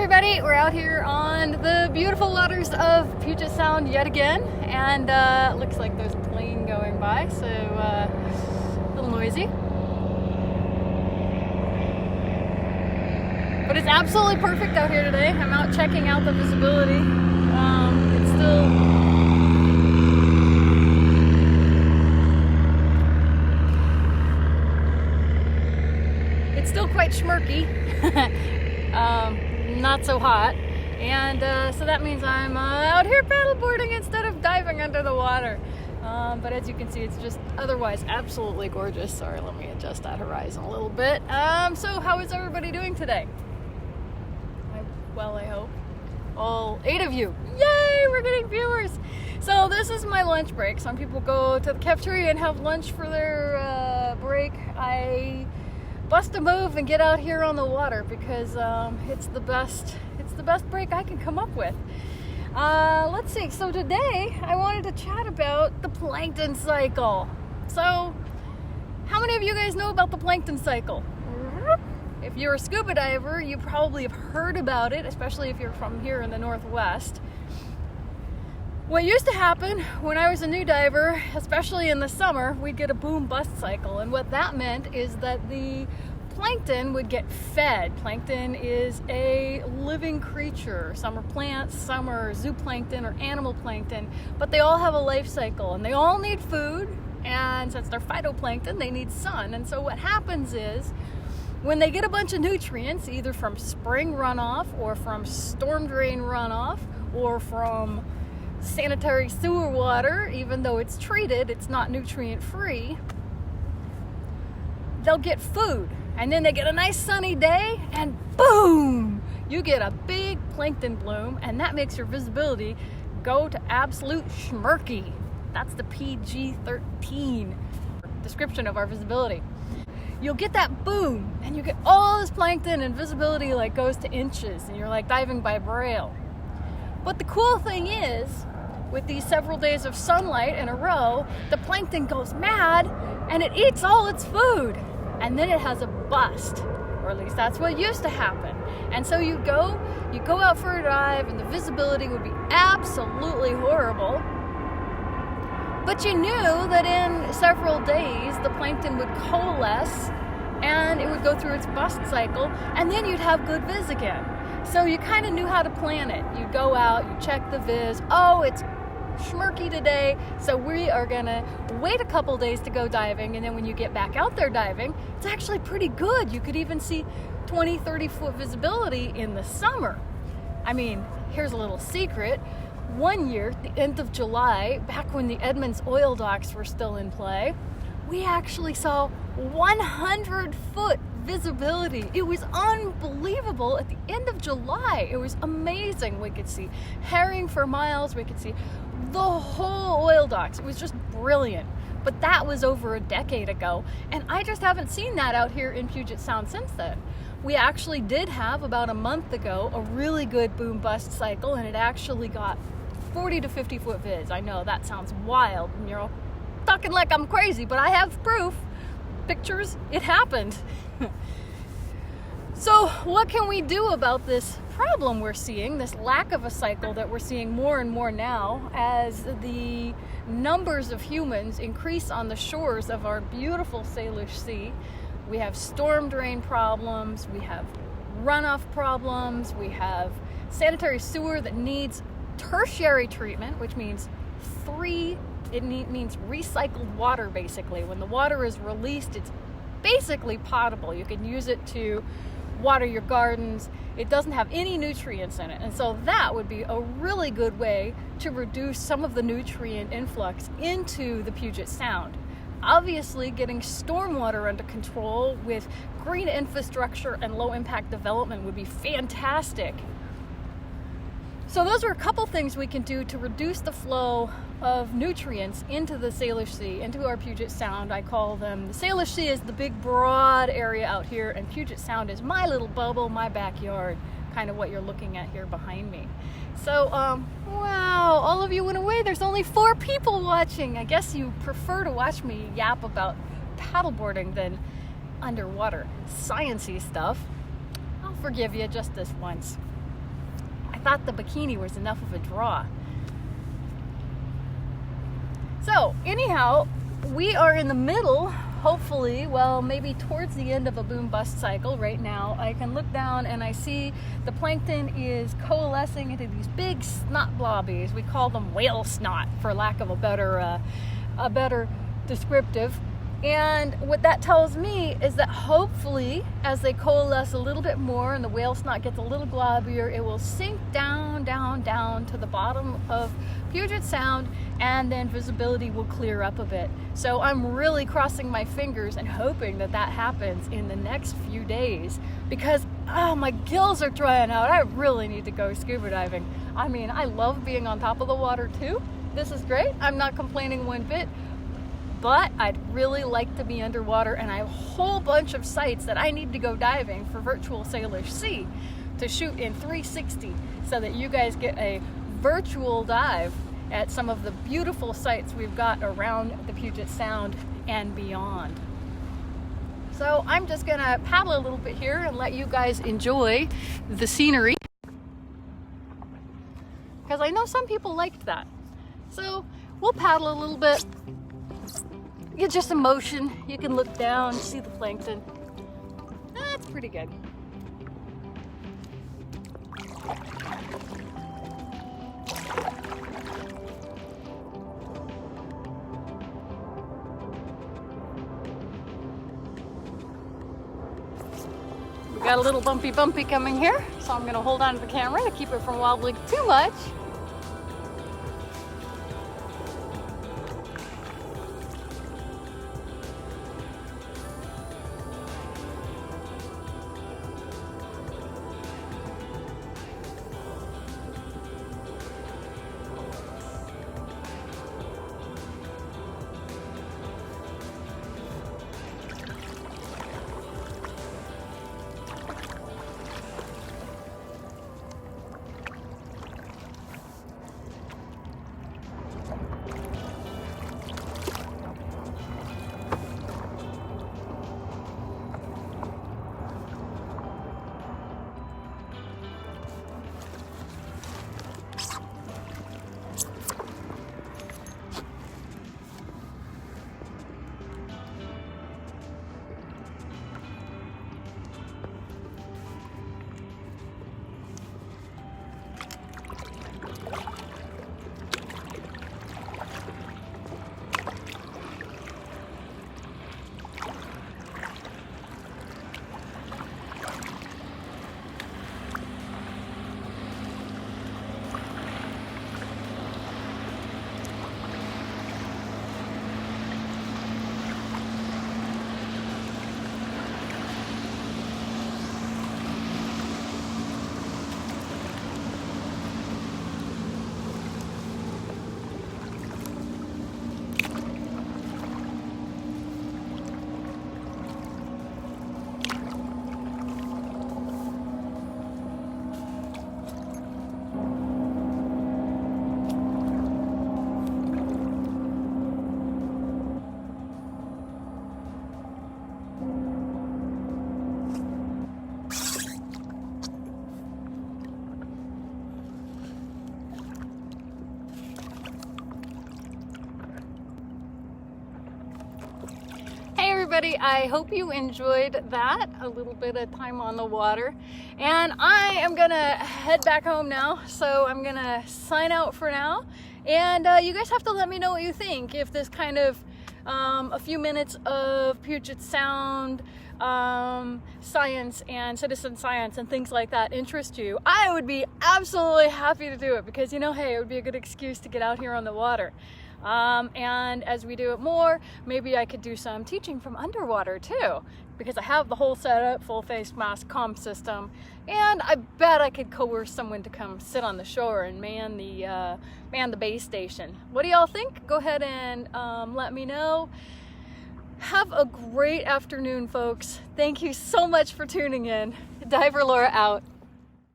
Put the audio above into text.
everybody, we're out here on the beautiful waters of Puget Sound yet again, and looks like there's a plane going by, so a little noisy. But it's absolutely perfect out here today. I'm out checking out the visibility. It's still quite schmurky. Not so hot, and so that means I'm out here paddleboarding instead of diving under the water. But as you can see, it's just otherwise absolutely gorgeous. Sorry, let me adjust that horizon a little bit. So how is everybody doing today? I hope all 8 of you. Yay, we're getting viewers. So this is my lunch break. Some people go to the cafeteria and have lunch for their break. I bust a move and get out here on the water because it's the best break I can come up with. Let's see, so today I wanted to chat about the plankton cycle. So how many of you guys know about the plankton cycle? If you're a scuba diver, you probably have heard about it, especially if you're from here in the Northwest. What used to happen when I was a new diver, especially in the summer, we'd get a boom-bust cycle. And what that meant is that the plankton would get fed. Plankton is a living creature. Some are plants, some are zooplankton or animal plankton, but they all have a life cycle and they all need food. And since they're phytoplankton, they need sun. And so what happens is, when they get a bunch of nutrients, either from spring runoff or from storm drain runoff or from sanitary sewer water, even though it's treated, it's not nutrient free, they'll get food. And then they get a nice sunny day and boom, you get a big plankton bloom, and that makes your visibility go to absolute schmurky. That's the PG-13 description of our visibility. You'll get that boom and you get all this plankton and visibility like goes to inches and you're like diving by braille. But the cool thing is, with these several days of sunlight in a row, the plankton goes mad and it eats all its food. And then it has a bust, or at least that's what used to happen. And so you go out for a dive and the visibility would be absolutely horrible. But you knew that in several days the plankton would coalesce and it would go through its bust cycle, and then you'd have good viz again. So you kind of knew how to plan it. You'd go out, you check the viz. Oh, it's schmurky today, so we are gonna wait a couple days to go diving, and then when you get back out there diving, it's actually pretty good. You could even see 20-30 foot visibility in the summer. I mean, here's a little secret. One year, at the end of July, back when the Edmonds oil docks were still in play, we actually saw 100 foot visibility. It was unbelievable. At the end of July, it was amazing. We could see herring for miles. We could see the whole oil docks. It was just brilliant. But that was over a decade ago, and I just haven't seen that out here in Puget Sound since then. We actually did have, about a month ago, a really good boom-bust cycle, and it actually got 40 to 50 foot viz. I know that sounds wild, and you're all talking like I'm crazy, but I have proof. Pictures, it happened. So what can we do about this problem we're seeing, this lack of a cycle that we're seeing more and more now as the numbers of humans increase on the shores of our beautiful Salish Sea? We have storm drain problems, we have runoff problems, we have sanitary sewer that needs tertiary treatment, which means means recycled water basically. When the water is released, it's basically potable. You can use it to water your gardens. It doesn't have any nutrients in it. And so that would be a really good way to reduce some of the nutrient influx into the Puget Sound. Obviously, getting stormwater under control with green infrastructure and low impact development would be fantastic. So those are a couple things we can do to reduce the flow of nutrients into the Salish Sea, into our Puget Sound. I call them, the Salish Sea is the big broad area out here, and Puget Sound is my little bubble, my backyard, kind of what you're looking at here behind me. So, wow, all of you went away. There's only 4 people watching. I guess you prefer to watch me yap about paddleboarding than underwater sciencey stuff. I'll forgive you just this once. thought the bikini was enough of a draw. So anyhow, we are in the middle, hopefully, well, maybe towards the end of a boom bust cycle right now. I can look down and I see the plankton is coalescing into these big snot blobbies. We call them whale snot, for lack of a better descriptive. And what that tells me is that hopefully, as they coalesce a little bit more and the whale snot gets a little globbier, it will sink down, down, down to the bottom of Puget Sound, and then visibility will clear up a bit. So I'm really crossing my fingers and hoping that that happens in the next few days, because my gills are drying out. I really need to go scuba diving. I mean, I love being on top of the water too. This is great. I'm not complaining one bit. But I'd really like to be underwater, and I have a whole bunch of sites that I need to go diving for virtual Salish Sea to shoot in 360 so that you guys get a virtual dive at some of the beautiful sites we've got around the Puget Sound and beyond. So I'm just gonna paddle a little bit here and let you guys enjoy the scenery, because I know some people liked that. So we'll paddle a little bit. Get just some motion. You can look down, see the plankton. That's pretty good. We got a little bumpy coming here, so I'm gonna hold on to the camera to keep it from wobbling too much. Everybody, I hope you enjoyed that, a little bit of time on the water, and I am gonna head back home now, so I'm gonna sign out for now, and you guys have to let me know what you think. If this kind of a few minutes of Puget Sound science and citizen science and things like that interest you, I would be absolutely happy to do it, because, you know, hey, it would be a good excuse to get out here on the water. And as we do it more, maybe I could do some teaching from underwater too, because I have the whole setup, full face mask, comm system, and I bet I could coerce someone to come sit on the shore and man the base station. What do y'all think? Go ahead and let me know. Have a great afternoon, folks. Thank you so much for tuning in. Diverlaura out.